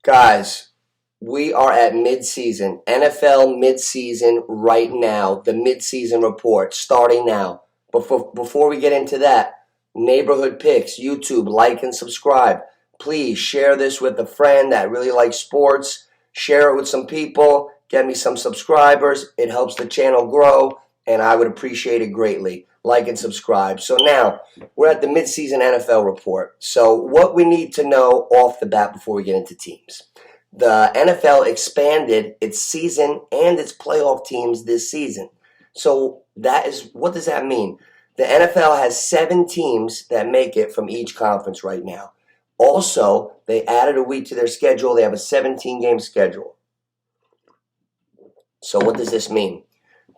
Guys, we are at midseason. NFL midseason right now. The midseason report starting now. Before we get into that, neighborhood picks, YouTube, like and subscribe. Please share this with a friend that really likes sports. Share it with some people. Get me some subscribers. It helps the channel grow, and I would appreciate it greatly. Like and subscribe. So now, we're at the midseason NFL report. So what we need to know off the bat before we get into teams. The NFL expanded its season and its playoff teams this season. So what does that mean? The NFL has 7 teams that make it from each conference right now. Also, they added a week to their schedule. They have a 17-game schedule. So what does this mean?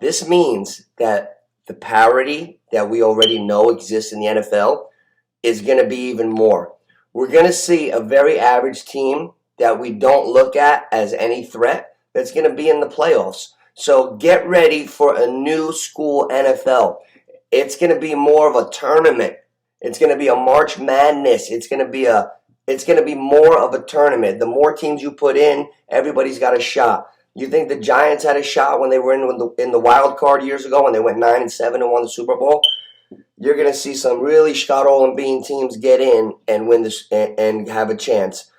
This means that the parity that we already know exists in the NFL is going to be even more. We're going to see a very average team that we don't look at as any threat that's going to be in the playoffs. So get ready for a new school NFL. It's going to be more of a tournament. It's going to be a March Madness. It's going to be more of a tournament. The more teams you put in, everybody's got a shot. You think the Giants had a shot when they were in the wild card years ago when they went 9-7 and won the Super Bowl? You're going to see some really Scott and Bean teams get in and win this and have a chance.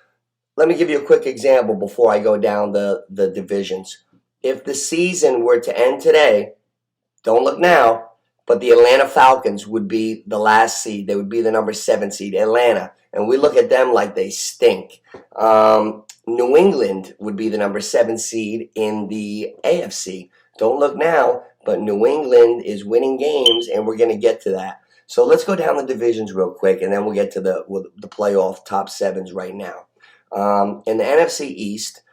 Let me give you a quick example before I go down the divisions. If the season were to end today, don't look now, but the Atlanta Falcons would be the last seed. They would be the number 7 seed, Atlanta. And we look at them like they stink. New England would be the number 7 seed in the AFC. Don't look now, but New England is winning games, and we're going to get to that. So let's go down the divisions real quick, and then we'll get to the playoff top 7s right now. In the NFC East,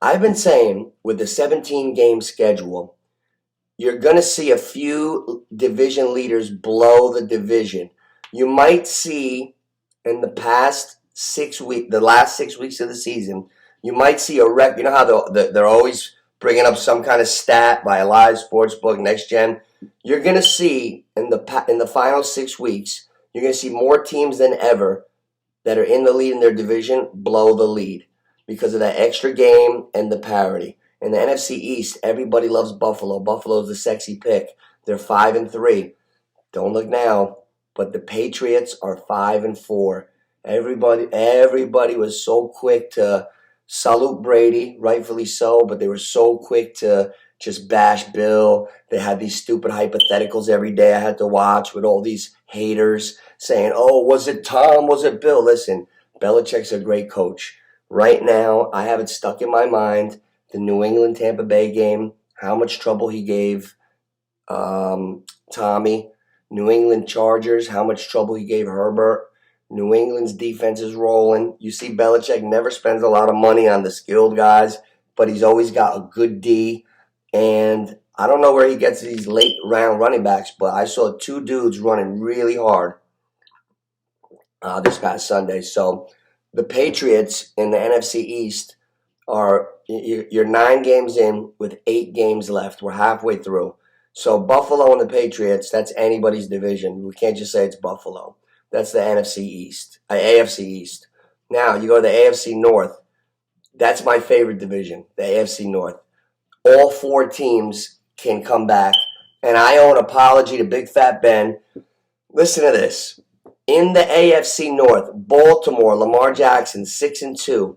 I've been saying with the 17-game schedule, you're going to see a few division leaders blow the division. You might see in the last 6 weeks of the season, you might see a wreck. You know how they're always bringing up some kind of stat by a live sports book, Next Gen. You're going to see in the final 6 weeks, you're going to see more teams than ever that are in the lead in their division blow the lead because of that extra game and the parity. In the NFC East, everybody loves Buffalo. Buffalo's the sexy pick. They're 5-3. Don't look now, but the Patriots are 5-4. Everybody was so quick to salute Brady, rightfully so, but they were so quick to just bash Bill. They had these stupid hypotheticals every day I had to watch with all these haters saying, oh, was it Tom? Was it Bill? Listen, Belichick's a great coach. Right now, I have it stuck in my mind, the New England-Tampa Bay game, how much trouble he gave Tommy. New England Chargers, how much trouble he gave Herbert. New England's defense is rolling. You see Belichick never spends a lot of money on the skilled guys, but he's always got a good D. And I don't know where he gets these late round running backs, but I saw 2 dudes running really hard this past Sunday. So the Patriots in the NFC East you're 9 games in with 8 games left. We're halfway through. So Buffalo and the Patriots, that's anybody's division. We can't just say it's Buffalo. That's the AFC East. Now, you go to the AFC North. That's my favorite division, the AFC North. All 4 teams can come back. And I owe an apology to Big Fat Ben. Listen to this. In the AFC North, Baltimore, Lamar Jackson, 6-2.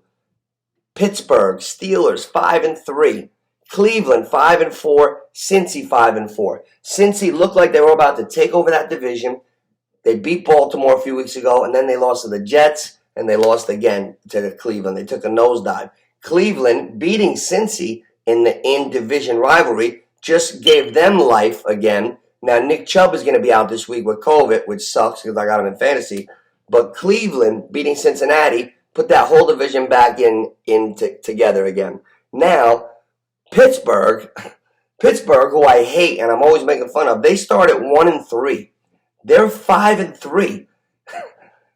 Pittsburgh, Steelers, 5-3. Cleveland, 5-4. Cincy, 5-4. Cincy looked like they were about to take over that division. They beat Baltimore a few weeks ago, and then they lost to the Jets, and they lost again to Cleveland. They took a nosedive. Cleveland beating Cincy in the in-division rivalry just gave them life again. Now, Nick Chubb is going to be out this week with COVID, which sucks because I got him in fantasy. But Cleveland beating Cincinnati put that whole division back together again. Now, Pittsburgh, who I hate and I'm always making fun of, they start at 1-3. They're 5-3.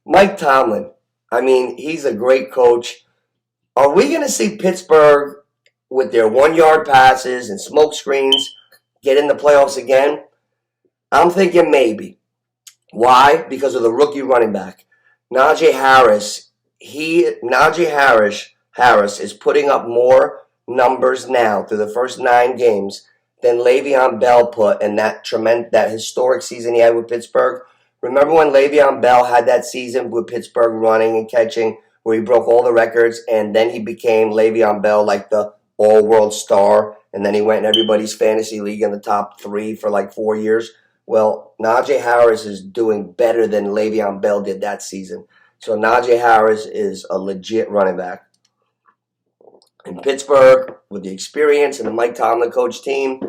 Mike Tomlin, I mean, he's a great coach. Are we going to see Pittsburgh with their 1-yard passes and smoke screens get in the playoffs again? I'm thinking maybe. Why? Because of the rookie running back. Najee Harris Harris is putting up more numbers now through the first 9 games than Le'Veon Bell put in that historic season he had with Pittsburgh. Remember when Le'Veon Bell had that season with Pittsburgh running and catching where he broke all the records, and then he became Le'Veon Bell, like the all-world star, and then he went in everybody's fantasy league in the top 3 for like 4 years? Well, Najee Harris is doing better than Le'Veon Bell did that season. So Najee Harris is a legit running back. In Pittsburgh, with the experience and the Mike Tomlin coach team,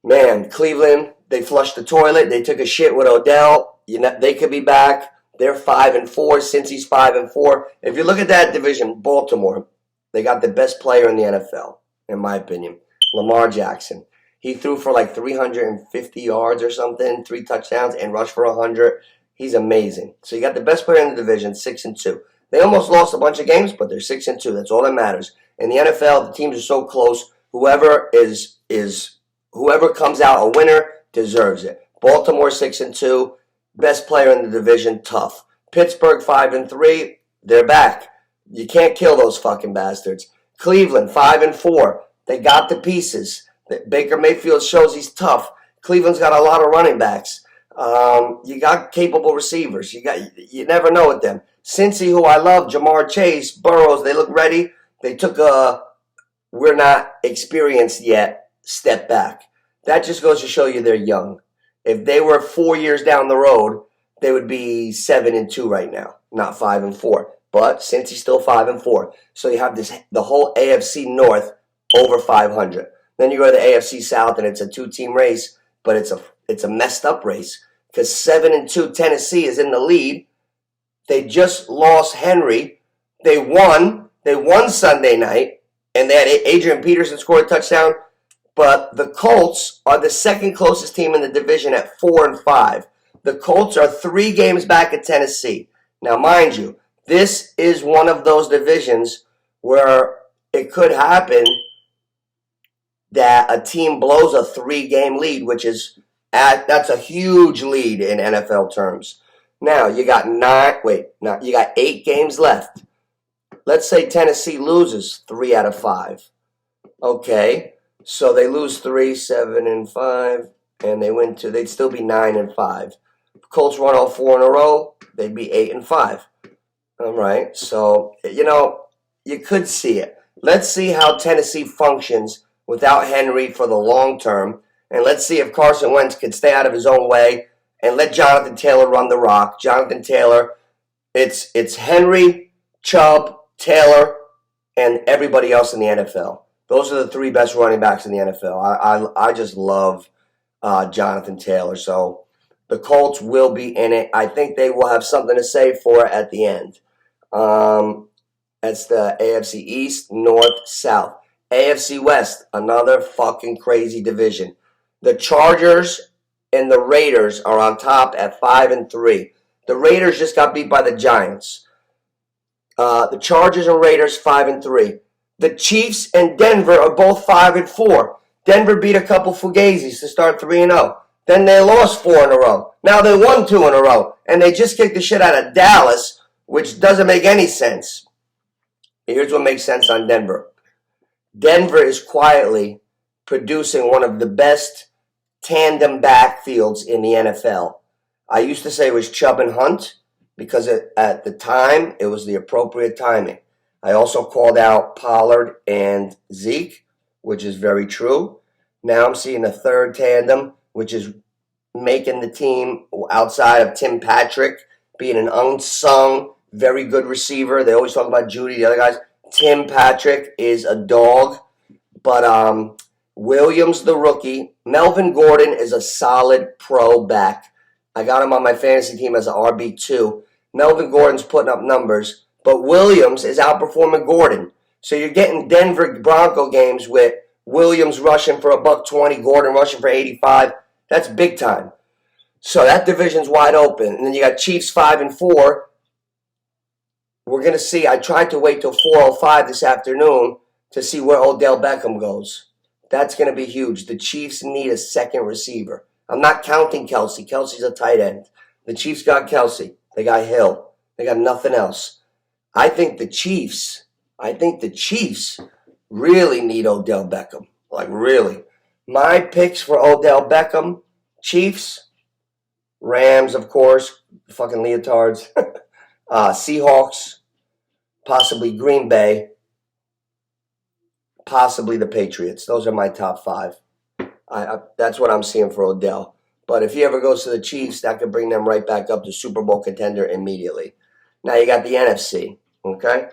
man, Cleveland, they flushed the toilet. They took a shit with Odell. They could be back. They're 5-4 since he's 5-4. If you look at that division, Baltimore, they got the best player in the NFL, in my opinion, Lamar Jackson. He threw for like 350 yards or something, 3 touchdowns, and rushed for 100. He's amazing. So you got the best player in the division, 6-2. They almost lost a bunch of games, but they're 6-2. That's all that matters. In the NFL, the teams are so close. Whoever comes out a winner deserves it. Baltimore 6-2, best player in the division, tough. Pittsburgh 5-3, they're back. You can't kill those fucking bastards. Cleveland 5-4, they got the pieces. Baker Mayfield shows he's tough. Cleveland's got a lot of running backs. You got capable receivers. You never know with them. Cincy, who I love, Jamar Chase, Burrows, they look ready. They took a we're not experienced yet step back. That just goes to show you they're young. If they were 4 years down the road, they would be 7-2 right now, not 5-4. But since he's still 5-4, so you have the whole AFC North over 500. Then you go to the AFC South, and it's a 2-team race, but it's a messed up race because 7-2 Tennessee is in the lead. They just lost Henry. They won Sunday night, and they had Adrian Peterson score a touchdown. But the Colts are the second closest team in the division at 4-5. The Colts are 3 games back at Tennessee. Now, mind you, this is one of those divisions where it could happen that a team blows a 3-game lead, that's a huge lead in NFL terms. Now, you got 8 games left. Let's say Tennessee loses 3 out of 5. Okay, so they lose 3, 7-5, and they win 2. They'd still be 9-5. Colts run all 4 in a row. They'd be 8-5. All right, so you could see it. Let's see how Tennessee functions without Henry for the long term, and let's see if Carson Wentz could stay out of his own way and let Jonathan Taylor run the rock. Jonathan Taylor, it's Henry, Chubb, Taylor, and everybody else in the NFL. Those are the 3 best running backs in the NFL. I just love Jonathan Taylor. So the Colts will be in it. I think they will have something to say for it at the end. That's the AFC East, North, South. AFC West, another fucking crazy division. The Chargers and the Raiders are on top at 5-3. The Raiders just got beat by the Giants. The Chargers and Raiders 5-3. The Chiefs and Denver are both 5-4. Denver beat a couple fugazis to start 3-0. Then they lost 4 in a row. Now they won 2 in a row. And they just kicked the shit out of Dallas, which doesn't make any sense. Here's what makes sense on Denver. Denver is quietly producing one of the best tandem backfields in the NFL. I used to say it was Chubb and Hunt because at the time it was the appropriate timing. I also called out Pollard and Zeke, which is very true. Now I'm seeing a third tandem, which is making the team outside of Tim Patrick being an unsung, very good receiver. They always talk about Judy, the other guys. Tim Patrick is a dog. But Williams, the rookie. Melvin Gordon is a solid pro back. I got him on my fantasy team as an RB2. Melvin Gordon's putting up numbers. But Williams is outperforming Gordon. So you're getting Denver Bronco games with Williams rushing for $120, Gordon rushing for 85. That's big time. So that division's wide open. And then you got Chiefs 5-4. We're going to see. I tried to wait till 4:05 this afternoon to see where Odell Beckham goes. That's going to be huge. The Chiefs need a second receiver. I'm not counting Kelsey. Kelsey's a tight end. The Chiefs got Kelsey. They got Hill. They got nothing else. I think the Chiefs I think the Chiefs really need Odell Beckham. Like, really. My picks for Odell Beckham, Chiefs, Rams, of course, fucking leotards, Seahawks, possibly Green Bay, possibly the Patriots. Those are my top 5. That's what I'm seeing for Odell. But if he ever goes to the Chiefs, that could bring them right back up to Super Bowl contender immediately. Now you got the NFC, okay?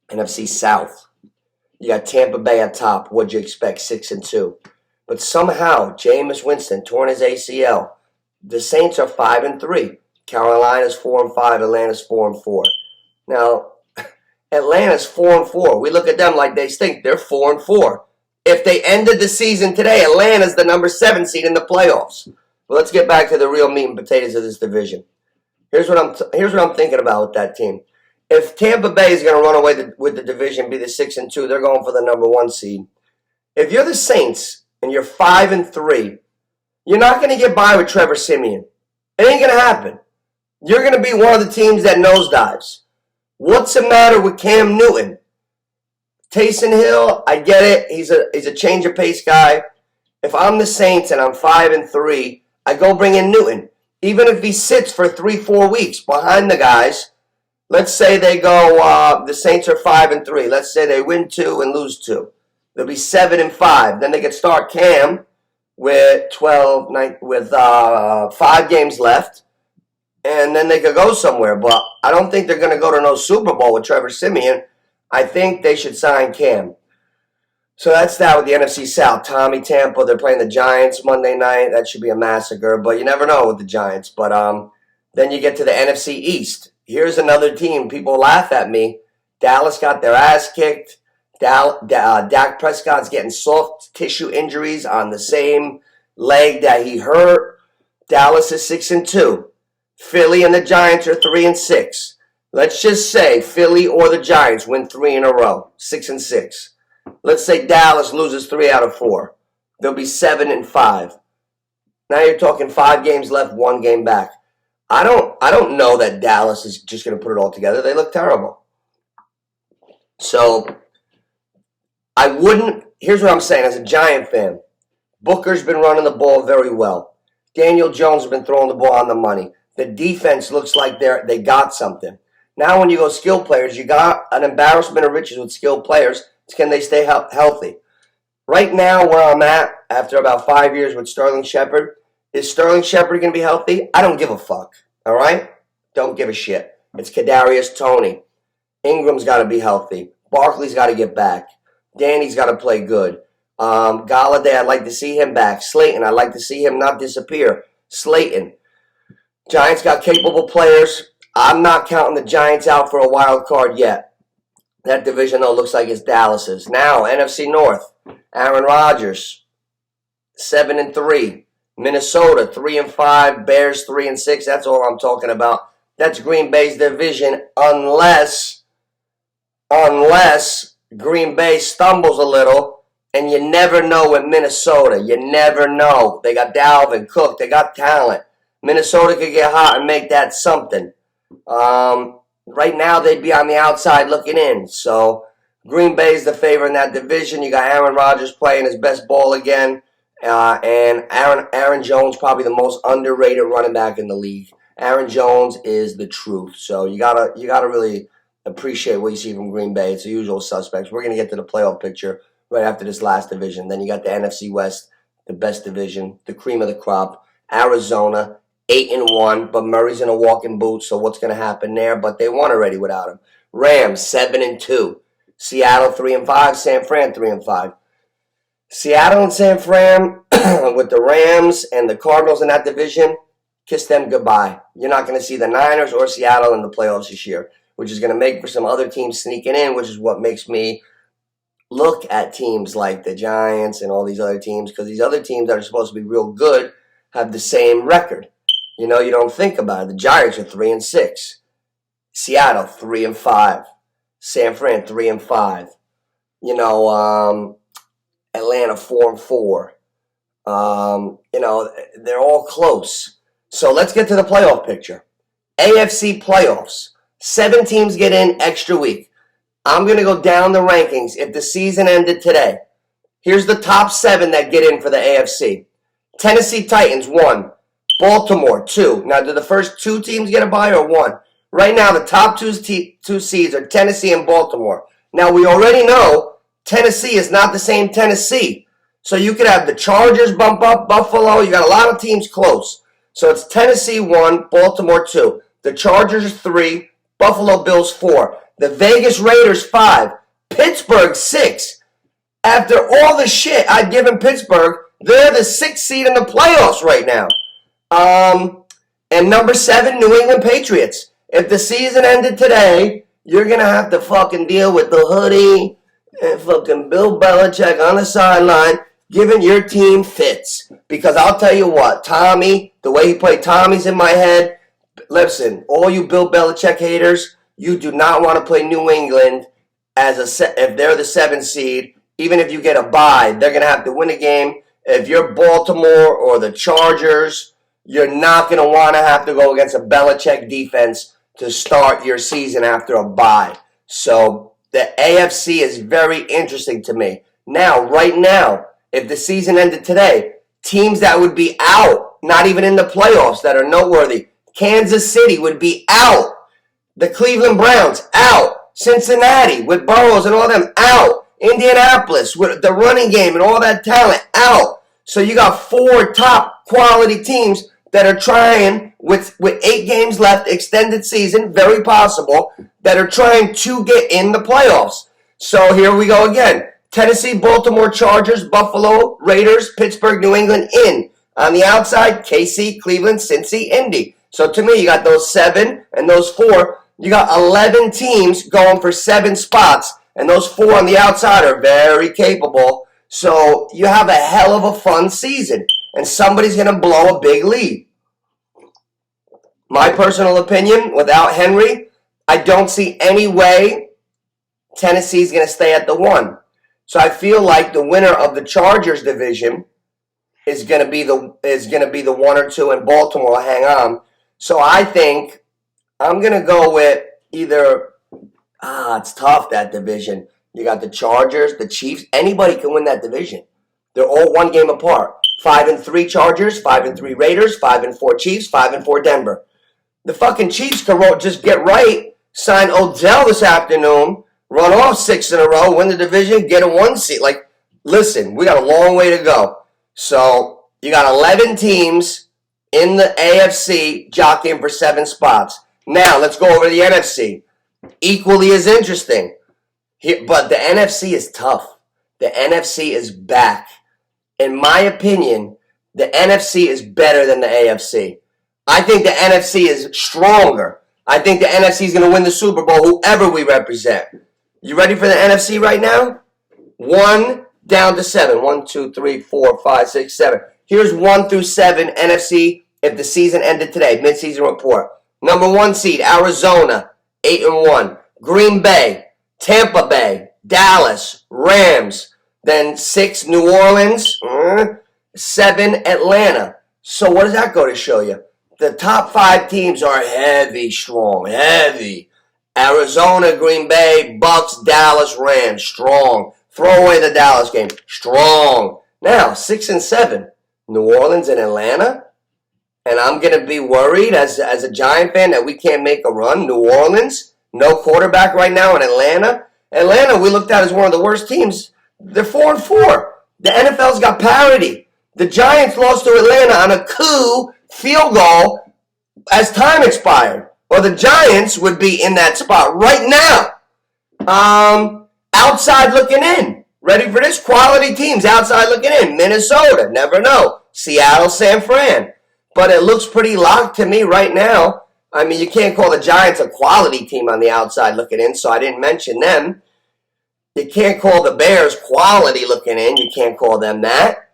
NFC South. You got Tampa Bay at top. What'd you expect? 6-2. But somehow, Jameis Winston torn his ACL. The Saints are 5-3. Carolina's 4-5. Atlanta's 4-4. Now, Atlanta's 4-4. We look at them like they stink. They're 4-4. If they ended the season today, Atlanta's the number 7 seed in the playoffs. But let's get back to the real meat and potatoes of this division. Here's what I'm thinking about with that team. If Tampa Bay is going to run away with the division, be the 6-2, they're going for the number 1 seed. If you're the Saints and you're 5-3, you're not going to get by with Trevor Siemian. It ain't going to happen. You're going to be one of the teams that nosedives. What's the matter with Cam Newton? Taysom Hill, I get it. He's a change of pace guy. If I'm the Saints and I'm 5-3, I go bring in Newton. Even if he sits for 3-4 weeks behind the guys, let's say they go, the Saints are 5-3. Let's say they win 2 and lose 2. They'll be 7-5. Then they could start Cam with 5 games left, and then they could go somewhere. But I don't think they're going to go to no Super Bowl with Trevor Siemian. I think they should sign Cam. So that's that with the NFC South. Tommy, Tampa, they're playing the Giants Monday night. That should be a massacre, but you never know with the Giants. But then you get to the NFC East. Here's another team. People laugh at me. Dallas got their ass kicked. Dak Prescott's getting soft tissue injuries on the same leg that he hurt. Dallas is 6-2. Philly and the Giants are 3-6. Let's just say Philly or the Giants win 3 in a row, 6-6. Let's say Dallas loses 3 out of 4. They'll be 7-5. Now you're talking 5 games left, 1 game back. I don't know that Dallas is just going to put it all together. They look terrible. So I wouldn't. Here's what I'm saying as a Giant fan. Booker's been running the ball very well. Daniel Jones has been throwing the ball on the money. The defense looks like they got something. Now when you go skilled players, you got an embarrassment of riches with skilled players. Can they stay healthy? Right now where I'm at, after about 5 years with Sterling Shepard, is Sterling Shepard going to be healthy? I don't give a fuck. All right? Don't give a shit. It's Kadarius Toney. Ingram's got to be healthy. Barkley's got to get back. Danny's got to play good. Galladay, I'd like to see him back. Slayton, I'd like to see him not disappear. Slayton. Giants got capable players. I'm not counting the Giants out for a wild card yet. That division, though, looks like it's Dallas's. Now, NFC North. Aaron Rodgers, 7-3. Minnesota, 3-5. Bears, 3-6. That's all I'm talking about. That's Green Bay's division unless Green Bay stumbles a little, and you never know with Minnesota. You never know. They got Dalvin Cook. They got talent. Minnesota could get hot and make that something. Right now, they'd be on the outside looking in. So Green Bay's the favorite in that division. You got Aaron Rodgers playing his best ball again. And Aaron Jones, probably the most underrated running back in the league. Aaron Jones is the truth. So you gotta really appreciate what you see from Green Bay. It's the usual suspects. We're going to get to the playoff picture right after this last division. Then you got the NFC West, the best division, the cream of the crop. Arizona, 8-1, but Murray's in a walking boot, so what's going to happen there? But they won already without him. Rams, 7-2. Seattle, 3-5. San Fran, 3-5. Seattle and San Fran, with the Rams and the Cardinals in that division, kiss them goodbye. You're not going to see the Niners or Seattle in the playoffs this year, which is going to make for some other teams sneaking in, which is what makes me look at teams like the Giants and all these other teams, because these other teams that are supposed to be real good have the same record. You know, you don't think about it. The Giants are 3-6. Seattle, 3-5. San Fran, 3-5. You know, Atlanta, 4-4. You know, they're all close. So let's get to the playoff picture. AFC playoffs. 7 teams get in extra week. I'm going to go down the rankings. If the season ended today, here's the top 7 that get in for the AFC. Tennessee Titans, 1. Baltimore, 2. Now, do the first 2 teams get a bye or 1? Right now, the top 2 seeds are Tennessee and Baltimore. Now, we already know Tennessee is not the same Tennessee. So you could have the Chargers bump up, Buffalo. You got a lot of teams close. So it's Tennessee 1, Baltimore 2. The Chargers 3, Buffalo Bills 4. The Vegas Raiders 5. Pittsburgh 6. After all the shit I've given Pittsburgh, they're the 6th seed in the playoffs right now. And number 7, New England Patriots. If the season ended today, you're going to have to fucking deal with the hoodie and fucking Bill Belichick on the sideline giving your team fits. Because I'll tell you what, Tommy, the way he played Tommy's in my head. Listen, all you Bill Belichick haters, you do not want to play New England if they're the 7th seed. Even if you get a bye, they're going to have to win a game. If you're Baltimore or the Chargers, you're not going to want to have to go against a Belichick defense to start your season after a bye. So the AFC is very interesting to me. Now, right now, if the season ended today, teams that would be out, not even in the playoffs, that are noteworthy. Kansas City would be out. The Cleveland Browns, out. Cincinnati, with Burrows and all them, out. Indianapolis, with the running game and all that talent, out. So you got 4 top quality teams that are trying, with 8 games left, extended season, very possible, that are trying to get in the playoffs. So here we go again. Tennessee, Baltimore, Chargers, Buffalo, Raiders, Pittsburgh, New England in. On the outside, KC, Cleveland, Cincy, Indy. So to me, you got those 7 and those 4. You got 11 teams going for 7 spots. And those 4 on the outside are very capable. So you have a hell of a fun season. And somebody's going to blow a big lead. My personal opinion, without Henry, I don't see any way Tennessee's going to stay at the 1. So I feel like the winner of the Chargers division is going to be the 1 or 2, and Baltimore will hang on. So I think I'm going to go with either, it's tough, that division. You got the Chargers, the Chiefs. Anybody can win that division. They're all 1 game apart. 5-3 Chargers, 5-3 Raiders, 5-4 Chiefs, 5-4 Denver. The fucking Chiefs can just get right, sign Odell this afternoon, run off 6 in a row, win the division, get a 1 seed. Like, listen, we got a long way to go. So you got 11 teams in the AFC jockeying for 7 spots. Now, let's go over to the NFC. Equally as interesting. But the NFC is tough. The NFC is back. In my opinion, the NFC is better than the AFC. I think the NFC is stronger. I think the NFC is going to win the Super Bowl, whoever we represent. You ready for the NFC right now? 1 down to 7. 1, 2, 3, 4, 5, 6, 7. Here's 1 through 7 NFC if the season ended today. Midseason report. Number 1 seed, Arizona, 8-1. Green Bay, Tampa Bay, Dallas, Rams. Then 6, New Orleans. 7, Atlanta. So what does that go to show you? The top 5 teams are heavy, strong, heavy. Arizona, Green Bay, Bucks, Dallas, Rams, strong. Throw away the Dallas game, strong. Now, 6 and 7, New Orleans and Atlanta. And I'm going to be worried as a Giant fan that we can't make a run. New Orleans, no quarterback right now in Atlanta. Atlanta, we looked at as one of the worst teams. They're 4-4. The NFL's got parity. The Giants lost to Atlanta on a coup field goal as time expired. Or the Giants would be in that spot right now. Outside looking in. Ready for this? Quality teams outside looking in. Minnesota, never know. Seattle, San Fran. But it looks pretty locked to me right now. I mean, you can't call the Giants a quality team on the outside looking in, so I didn't mention them. You can't call the Bears quality looking in. You can't call them that.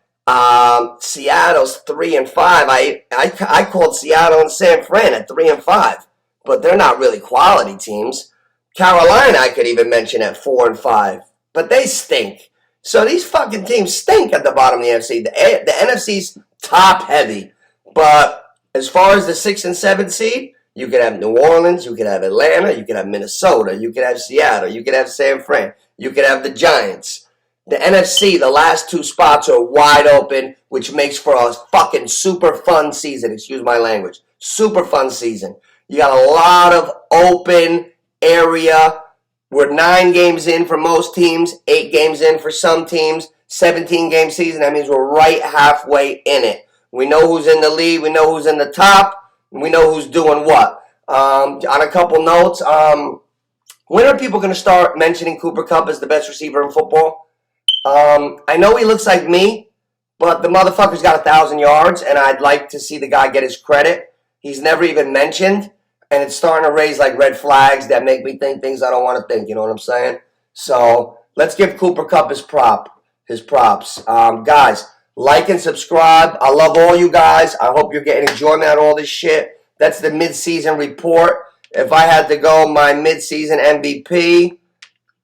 Seattle's 3-5. I called Seattle and San Fran at 3-5, but they're not really quality teams. Carolina, I could even mention at 4-5, but they stink. So these fucking teams stink at the bottom of the NFC. The NFC's top heavy, but as far as the 6 and 7 seed, You could have New Orleans. You could have Atlanta. You could have Minnesota. You could have Seattle. You could have San Fran. You could have the Giants. The NFC, the last two spots are wide open, which makes for a fucking super fun season. Excuse my language. Super fun season. You got a lot of open area. We're 9 games in for most teams, 8 games in for some teams, 17-game season. That means we're right halfway in it. We know who's in the lead. We know who's in the top. We know who's doing what. On a couple notes, when are people going to start mentioning Cooper Kupp as the best receiver in football? I know he looks like me, but the motherfucker's got 1,000 yards, and I'd like to see the guy get his credit. He's never even mentioned, and it's starting to raise like red flags that make me think things I don't want to think. You know what I'm saying? So let's give Cooper Kupp his props. Guys, like and subscribe. I love all you guys. I hope you're getting enjoyment out of all this shit. That's the mid-season report. If I had to go my mid-season MVP,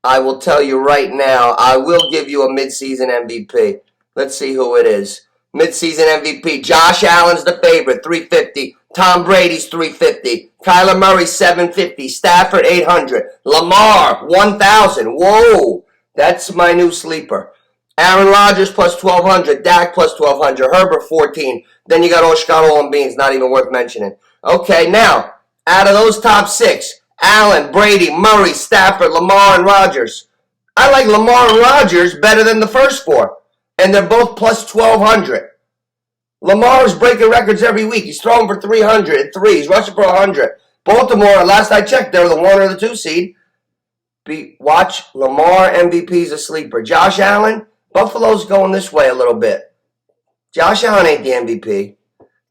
I will tell you right now, I will give you a mid-season MVP. Let's see who it is. Mid-season MVP. Josh Allen's the favorite, 350. Tom Brady's 350. Kyler Murray, 750. Stafford, 800. Lamar, 1,000. Whoa, that's my new sleeper. Aaron Rodgers plus 1,200. Dak plus 1,200. Herbert, 14. Then you got Oshkaro and Beans, not even worth mentioning. Okay, now, out of those top 6, Allen, Brady, Murray, Stafford, Lamar, and Rodgers. I like Lamar and Rodgers better than the first 4. And they're both plus 1,200. Lamar is breaking records every week. He's throwing for 303. He's rushing for 100. Baltimore, last I checked, they're the 1 or the 2 seed. Watch Lamar MVP's a sleeper. Josh Allen, Buffalo's going this way a little bit. Josh Allen ain't the MVP.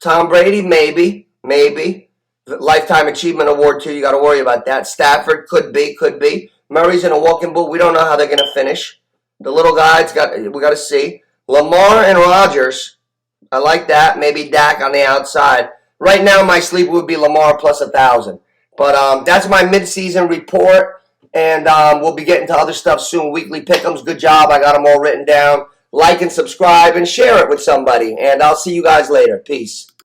Tom Brady, maybe. Lifetime Achievement Award, too. You got to worry about that. Stafford, could be. Murray's in a walking boot. We don't know how they're going to finish. The little guys, we got to see. Lamar and Rodgers, I like that. Maybe Dak on the outside. Right now, my sleeper would be Lamar plus 1,000. But that's my mid-season report. And we'll be getting to other stuff soon. Weekly pick'ems. Good job. I got them all written down. Like and subscribe and share it with somebody. And I'll see you guys later. Peace.